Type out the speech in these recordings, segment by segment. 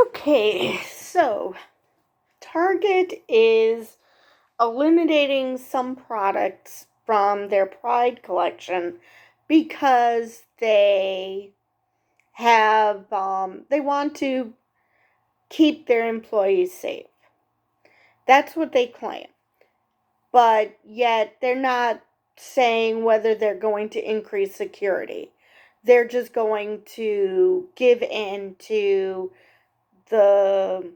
Okay, so Target is eliminating some products from their Pride collection because they want to keep their employees safe. That's what they claim. But yet they're not saying whether they're going to increase security. They're just going to give in to the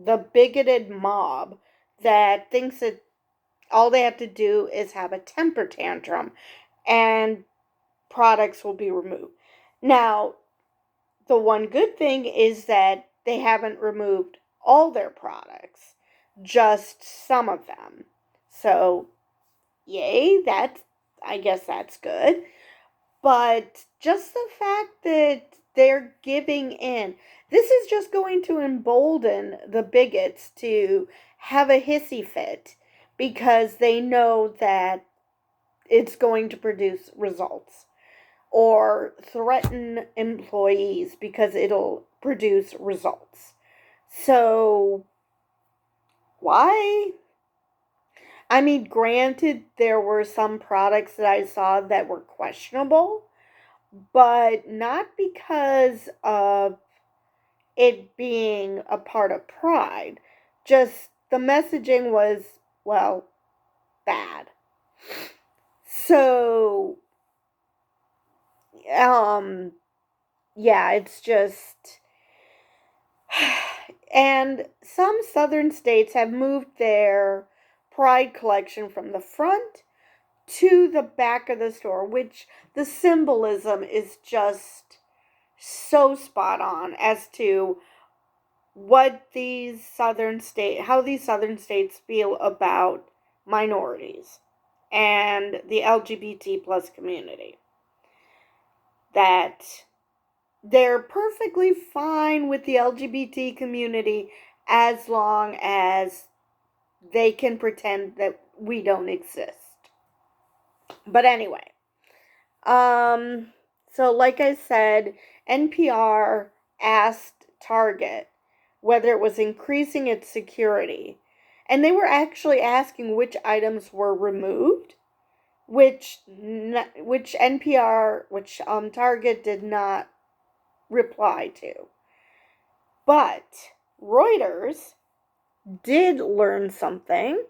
the bigoted mob that thinks that all they have to do is have a temper tantrum and products will be removed. Now, the one good thing is that they haven't removed all their products, just some of them. So, yay, I guess that's good. But just the fact that they're giving in, this is just going to embolden the bigots to have a hissy fit because they know that it's going to produce results, or threaten employees because it'll produce results. So, why? I mean, granted, there were some products that I saw that were questionable, but not because of it being a part of Pride. Just the messaging was, well, bad. So, um, yeah, it's just. And some southern states have moved their Pride collection from the front to the back of the store, which the symbolism is just so spot on as to how these southern states feel about minorities and the LGBT plus community. That they're perfectly fine with the LGBT community as long as they can pretend that we don't exist. But anyway, so like I said, NPR asked Target whether it was increasing its security, and they were actually asking which items were removed, which Target did not reply to. But Reuters did learn something,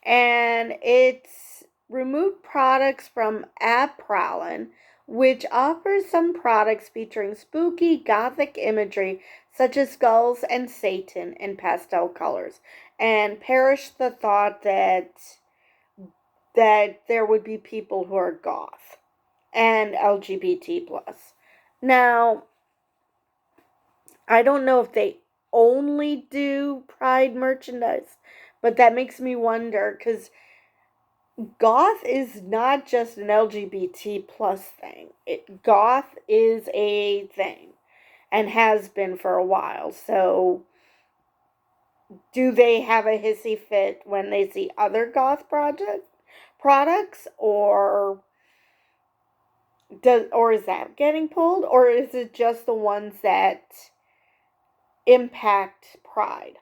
and it's removed products from App Prowlin, which offers some products featuring spooky gothic imagery such as skulls and Satan in pastel colors, and perish the thought that there would be people who are goth and LGBT plus. Now, I don't know if they only do Pride merchandise, but that makes me wonder because goth is not just an LGBT plus thing. Goth is a thing and has been for a while. So, do they have a hissy fit when they see other goth products, or is that getting pulled, or is it just the ones that impact Pride?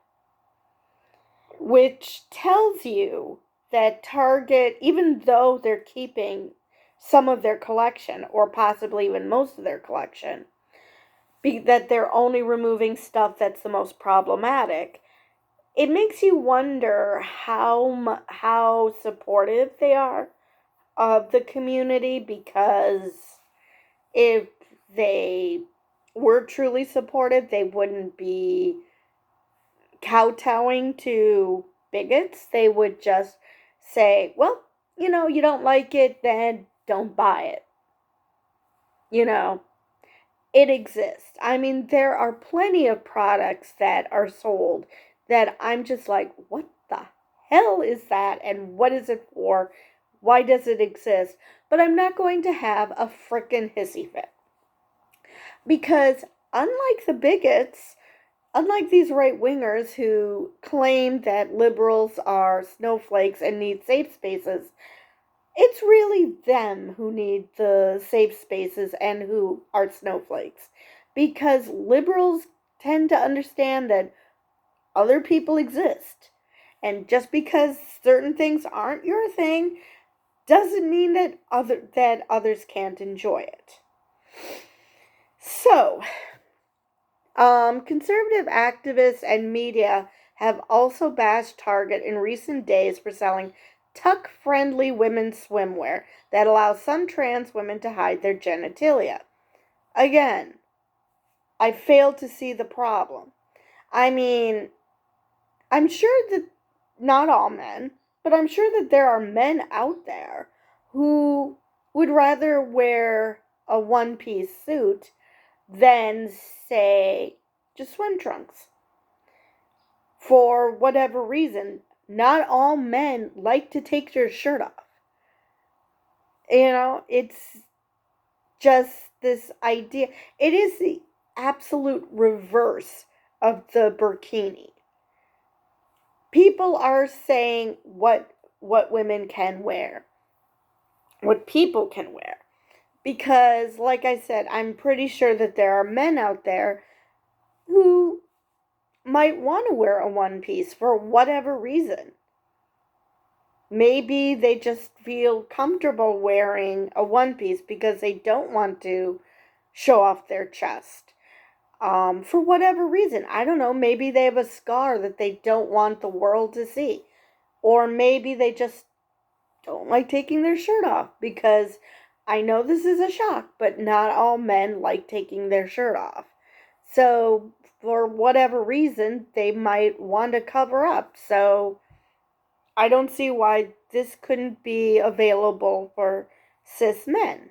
Which tells you that Target, even though they're keeping some of their collection, or possibly even most of their collection, that they're only removing stuff that's the most problematic, it makes you wonder how supportive they are of the community, because if they were truly supportive, they wouldn't be kowtowing to bigots. They would just say, well, you don't like it, then don't buy it. It exists. I mean, there are plenty of products that are sold that I'm just like, what the hell is that? And what is it for? Why does it exist? But I'm not going to have a frickin' hissy fit. Because unlike the bigots, unlike these right-wingers who claim that liberals are snowflakes and need safe spaces, it's really them who need the safe spaces and who are snowflakes. Because liberals tend to understand that other people exist. And just because certain things aren't your thing doesn't mean that others can't enjoy it. So, conservative activists and media have also bashed Target in recent days for selling tuck-friendly women's swimwear that allows some trans women to hide their genitalia. Again, I fail to see the problem. I mean, I'm sure that not all men, but I'm sure that there are men out there who would rather wear a one-piece suit than, say, just swim trunks. For whatever reason, not all men like to take their shirt off. It's just this idea. It is the absolute reverse of the burkini. People are saying what women can wear, what people can wear. Because, like I said, I'm pretty sure that there are men out there who might want to wear a one piece for whatever reason. Maybe they just feel comfortable wearing a one piece because they don't want to show off their chest. For whatever reason. I don't know. Maybe they have a scar that they don't want the world to see. Or maybe they just don't like taking their shirt off, because I know this is a shock, but not all men like taking their shirt off. So, for whatever reason, they might want to cover up. So, I don't see why this couldn't be available for cis men.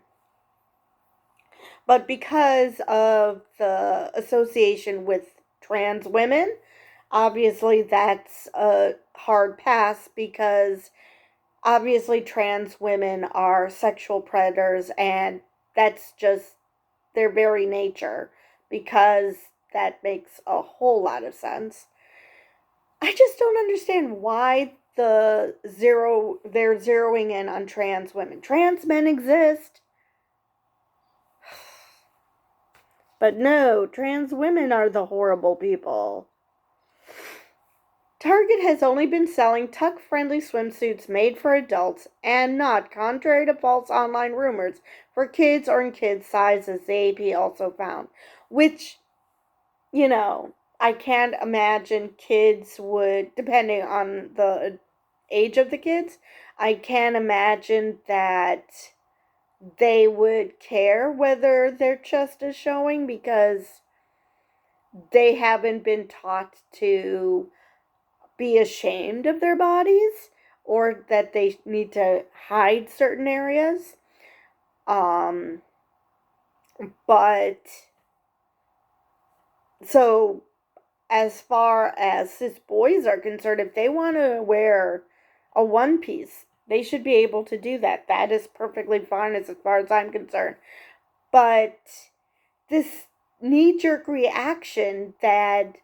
But because of the association with trans women, obviously that's a hard pass, because obviously trans women are sexual predators, and that's just their very nature, because that makes a whole lot of sense. I just don't understand why they're zeroing in on trans women. Trans men exist. But no, trans women are the horrible people. Target has only been selling tuck-friendly swimsuits made for adults and not, contrary to false online rumors, for kids or in kids' sizes, the AP also found. Which, I can't imagine kids would, depending on the age of the kids, I can't imagine that they would care whether their chest is showing, because they haven't been taught to be ashamed of their bodies, or that they need to hide certain areas. But so as far as cis boys are concerned, if they want to wear a one piece, they should be able to do that. That is perfectly fine as far as I'm concerned. But this knee-jerk reaction that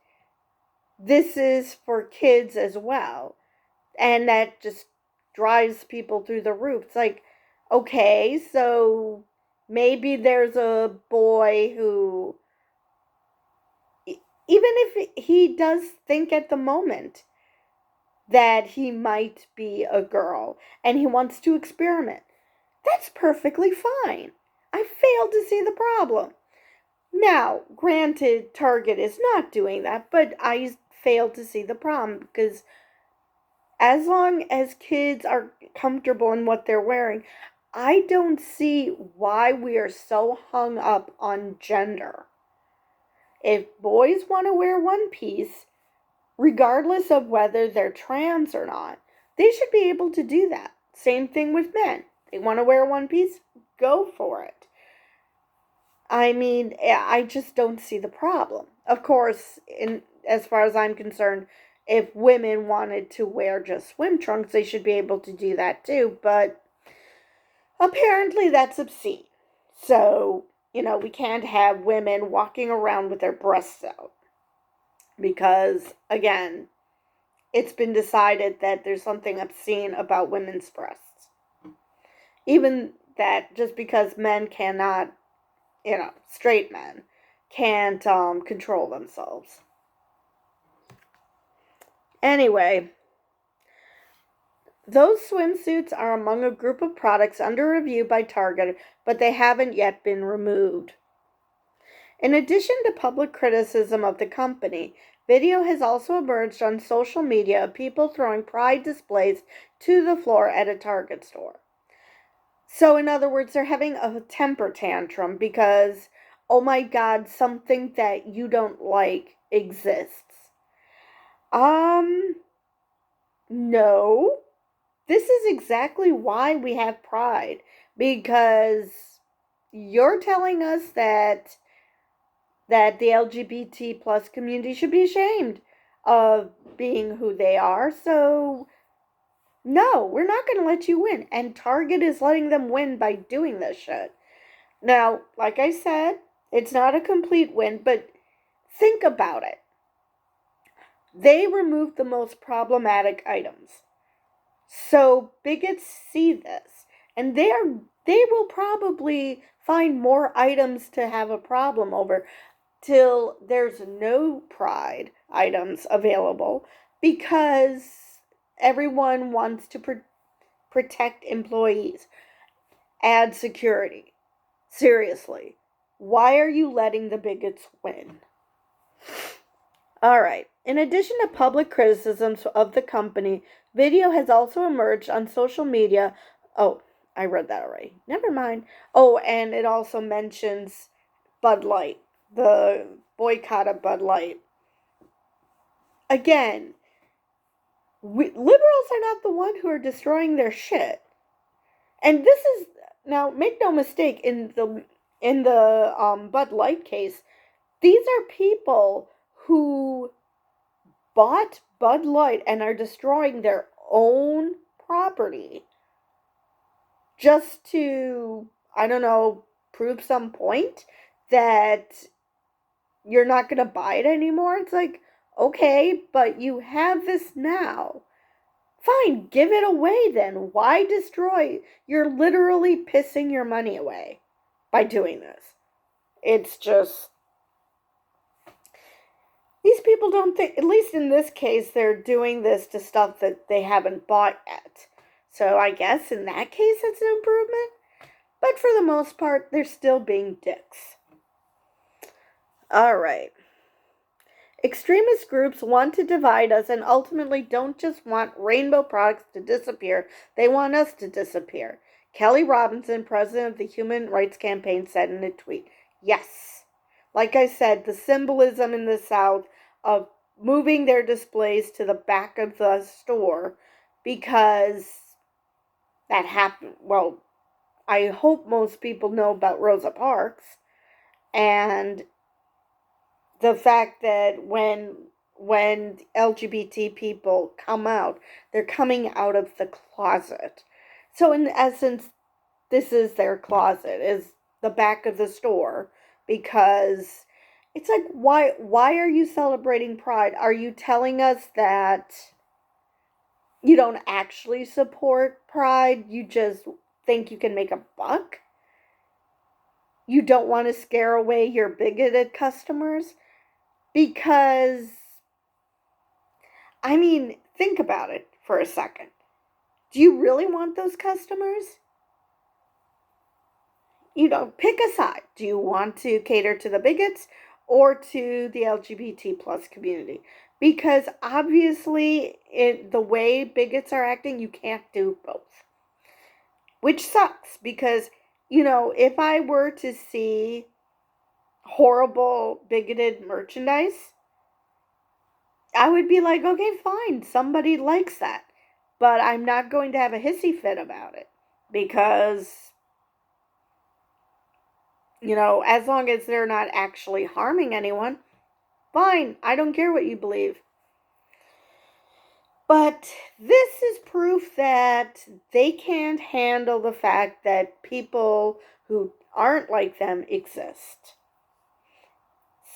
this is for kids as well, and that just drives people through the roof. It's like, okay, so maybe there's a boy who, even if he does think at the moment that he might be a girl and he wants to experiment, that's perfectly fine. I fail to see the problem. Now, granted, Target is not doing that, but I fail to see the problem, because as long as kids are comfortable in what they're wearing, I don't see why we are so hung up on gender. If boys want to wear one piece, regardless of whether they're trans or not, they should be able to do that. Same thing with men. They want to wear one piece, go for it. I mean, I just don't see the problem. Of course, as far as I'm concerned, if women wanted to wear just swim trunks, they should be able to do that too. But apparently that's obscene. So, we can't have women walking around with their breasts out. Because, again, it's been decided that there's something obscene about women's breasts. Even that, just because men cannot, straight men can't control themselves. Anyway, those swimsuits are among a group of products under review by Target, but they haven't yet been removed. In addition to public criticism of the company, video has also emerged on social media of people throwing pride displays to the floor at a Target store. So, in other words, they're having a temper tantrum because, oh my God, something that you don't like exists. No. This is exactly why we have pride. Because you're telling us that the LGBT plus community should be ashamed of being who they are. So, no, we're not going to let you win. And Target is letting them win by doing this shit. Now, like I said, it's not a complete win, but think about it. They removed the most problematic items. So bigots see this, and they will probably find more items to have a problem over till there's no pride items available because everyone wants to protect employees. Add security. Seriously, why are you letting the bigots win? All right. In addition to public criticisms of the company, video has also emerged on social media. Oh, I read that already. Never mind. Oh, and it also mentions Bud Light, the boycott of Bud Light. Again, liberals are not the one who are destroying their shit. And this is, now make no mistake, in the Bud Light case, these are people who bought Bud Light and are destroying their own property just to, I don't know, prove some point that you're not going to buy it anymore. It's like, okay, but you have this now. Fine, give it away then. Why destroy? You're literally pissing your money away by doing this. It's just, these people don't think, at least in this case, they're doing this to stuff that they haven't bought yet. So I guess in that case, it's an improvement. But for the most part, they're still being dicks. All right. Extremist groups want to divide us and ultimately don't just want rainbow products to disappear, they want us to disappear. Kelly Robinson, president of the Human Rights Campaign, said in a tweet, yes. Like I said, the symbolism in the South of moving their displays to the back of the store because that happened. Well, I hope most people know about Rosa Parks and the fact that when LGBT people come out, they're coming out of the closet. So in essence, this is their closet, is the back of the store, because it's like, why are you celebrating Pride? Are you telling us that you don't actually support Pride? You just think you can make a buck? You don't want to scare away your bigoted customers? Because, I mean, think about it for a second. Do you really want those customers? You know, pick a side. Do you want to cater to the bigots or to the LGBT plus community? Because obviously, the way bigots are acting, you can't do both. Which sucks because, you know, if I were to see horrible bigoted merchandise, I would be like, okay, fine, somebody likes that. But I'm not going to have a hissy fit about it. Because, you know, as long as they're not actually harming anyone, fine, I don't care what you believe. But this is proof that they can't handle the fact that people who aren't like them exist.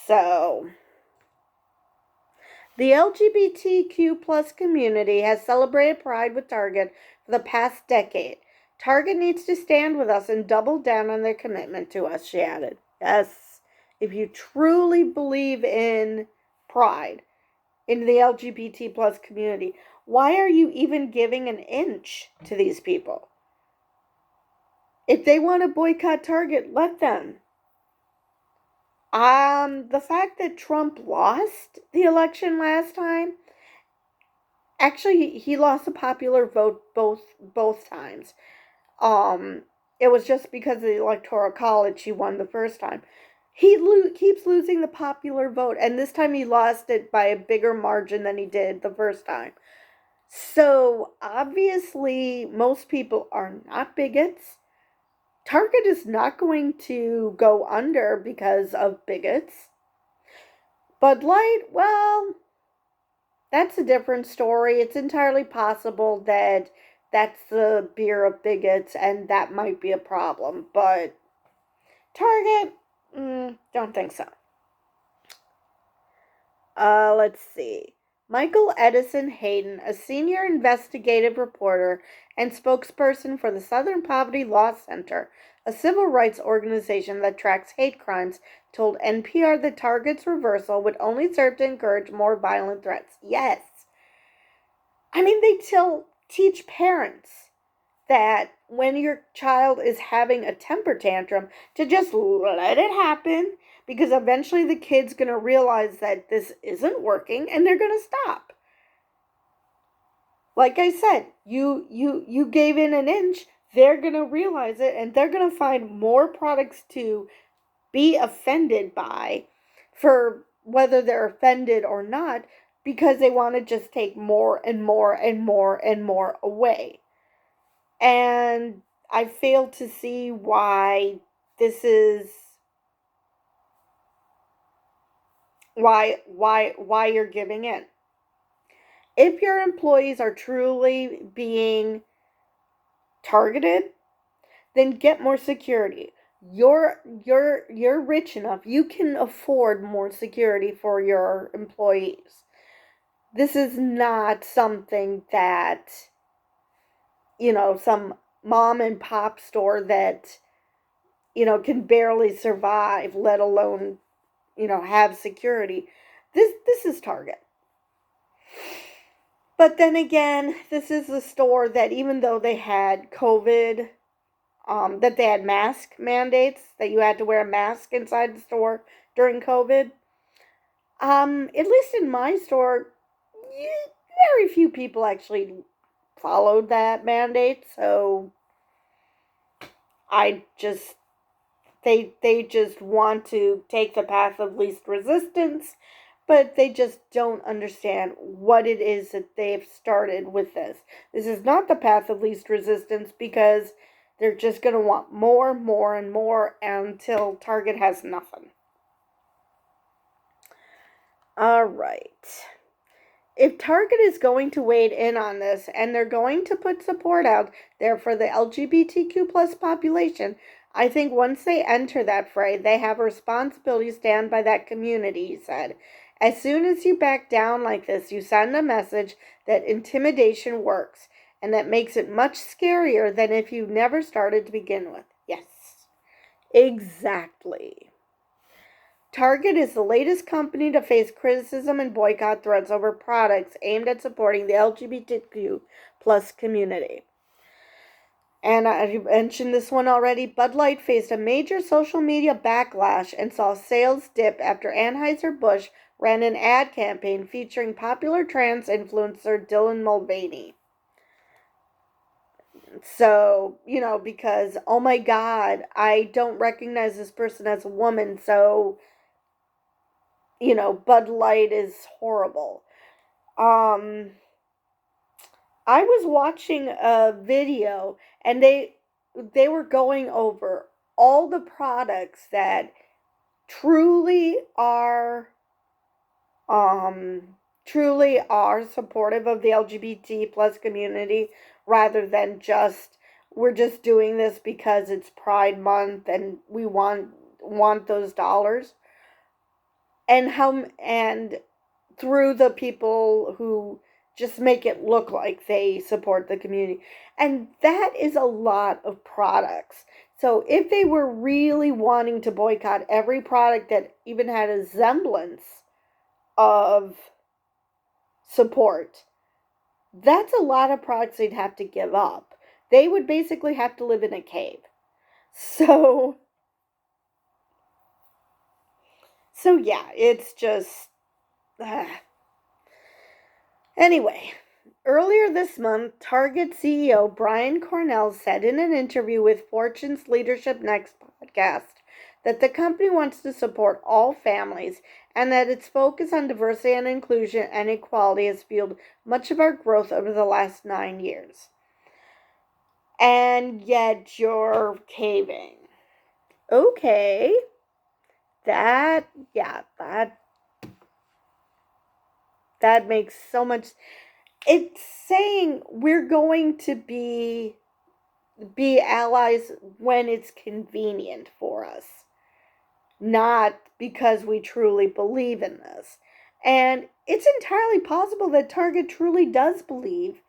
So, the LGBTQ plus community has celebrated Pride with Target for the past decade. Target needs to stand with us and double down on their commitment to us, she added. Yes, if you truly believe in pride in the LGBT plus community, why are you even giving an inch to these people? If they want to boycott Target, let them. The fact that Trump lost the election last time, actually he lost a popular vote both times. Um, it was just because of the Electoral College he won the first time. He keeps losing the popular vote, and this time he lost it by a bigger margin than he did the first time. So obviously, most people are not bigots. Target is not going to go under because of bigots. Bud Light, well, that's a different story. It's entirely possible that that's the beer of bigots and that might be a problem. But Target, don't think so. Let's see. Michael Edison Hayden, a senior investigative reporter and spokesperson for the Southern Poverty Law Center, a civil rights organization that tracks hate crimes, told NPR that Target's reversal would only serve to encourage more violent threats. Yes. I mean, they teach parents that when your child is having a temper tantrum, to just let it happen, because eventually the kid's going to realize that this isn't working and they're going to stop. Like I said, you gave in an inch, they're going to realize it, and they're going to find more products to be offended by, for whether they're offended or not, because they want to just take more and more and more and more away. And I fail to see why this is why you're giving in. If your employees are truly being targeted, then get more security. You're rich enough. You can afford more security for your employees. This is not something that, some mom and pop store that, can barely survive, let alone, have security. This is Target. But then again, this is a store that, even though they had COVID, that they had mask mandates, that you had to wear a mask inside the store during COVID. At least in my store, very few people actually followed that mandate. So they just want to take the path of least resistance, but they just don't understand what it is that they've started with this. This is not the path of least resistance, because they're just going to want more, more, and more until Target has nothing. All right. If Target is going to wade in on this, and they're going to put support out there for the LGBTQ plus population, I think once they enter that fray, they have a responsibility to stand by that community, he said. As soon as you back down like this, you send a message that intimidation works, and that makes it much scarier than if you never started to begin with. Yes, exactly. Target is the latest company to face criticism and boycott threats over products aimed at supporting the LGBTQ plus community. And I mentioned this one already. Bud Light faced a major social media backlash and saw sales dip after Anheuser-Busch ran an ad campaign featuring popular trans influencer Dylan Mulvaney. So, because, oh my God, I don't recognize this person as a woman, so, Bud Light is horrible. I was watching a video, and they were going over all the products that truly are supportive of the LGBT plus community, rather than we're just doing this because it's Pride Month and we want those dollars. And through the people who just make it look like they support the community. And that is a lot of products. So if they were really wanting to boycott every product that even had a semblance of support, that's a lot of products they'd have to give up. They would basically have to live in a cave. So yeah, it's just anyway, earlier this month, Target CEO Brian Cornell said in an interview with Fortune's Leadership Next podcast that the company wants to support all families and that its focus on diversity and inclusion and equality has fueled much of our growth over the last 9 years. And yet you're caving. Okay. That makes so much. It's saying we're going to be allies when it's convenient for us, not because we truly believe in this. And it's entirely possible that Target truly does believe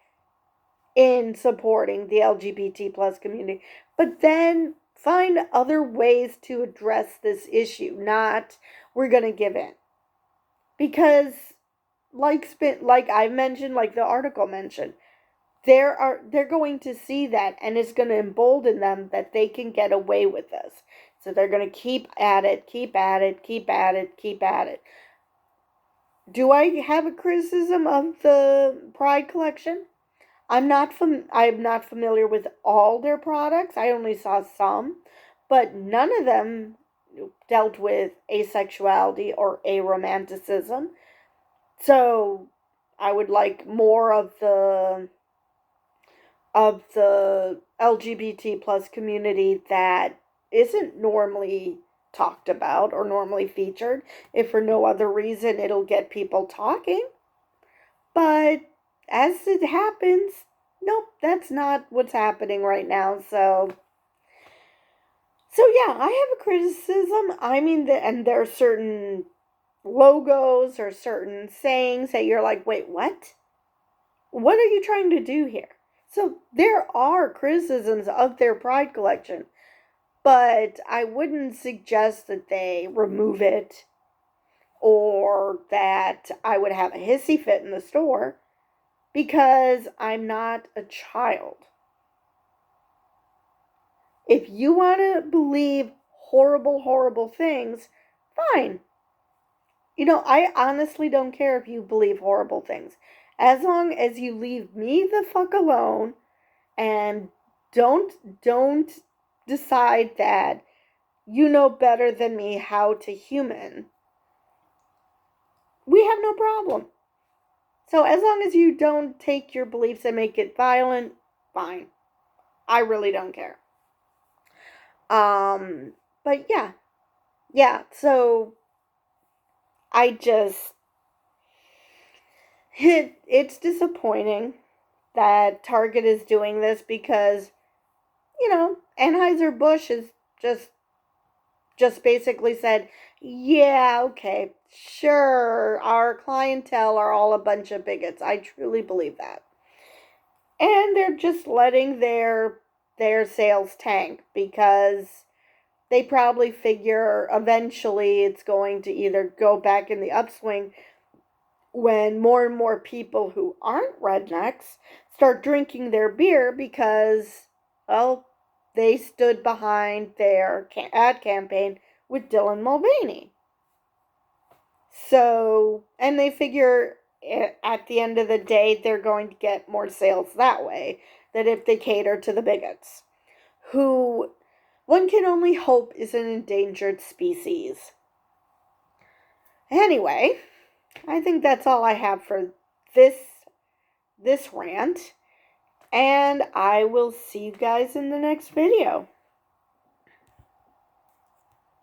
in supporting the LGBT plus community, but then find other ways to address this issue, not we're going to give in. Because like I mentioned, like the article mentioned, they're going to see that, and it's going to embolden them that they can get away with this. So they're going to keep at it. Do I have a criticism of the Pride collection? I'm not familiar with all their products. I only saw some, but none of them dealt with asexuality or aromanticism. So I would like more of the LGBT plus community that isn't normally talked about or normally featured. If for no other reason, it'll get people talking. But as it happens, nope, that's not what's happening right now. So yeah, I have a criticism. I mean, and there are certain logos or certain sayings that you're like, wait, what? What are you trying to do here? So there are criticisms of their Pride collection, but I wouldn't suggest that they remove it or that I would have a hissy fit in the store because I'm not a child. If you want to believe horrible, horrible things, fine. You know, I honestly don't care if you believe horrible things. As long as you leave me the fuck alone and don't decide that you know better than me how to human, we have no problem. So as long as you don't take your beliefs and make it violent, fine. I really don't care. But yeah, so I just, it's disappointing that Target is doing this because, you know, Anheuser-Busch is just basically said, yeah, okay, sure, our clientele are all a bunch of bigots. I truly believe that. And they're just letting their sales tank because they probably figure eventually it's going to either go back in the upswing when more and more people who aren't rednecks start drinking their beer because, well, they stood behind their ad campaign with Dylan Mulvaney. So, and they figure at the end of the day, they're going to get more sales that way than if they cater to the bigots, who one can only hope is an endangered species. Anyway, I think that's all I have for this rant, and I will see you guys in the next video.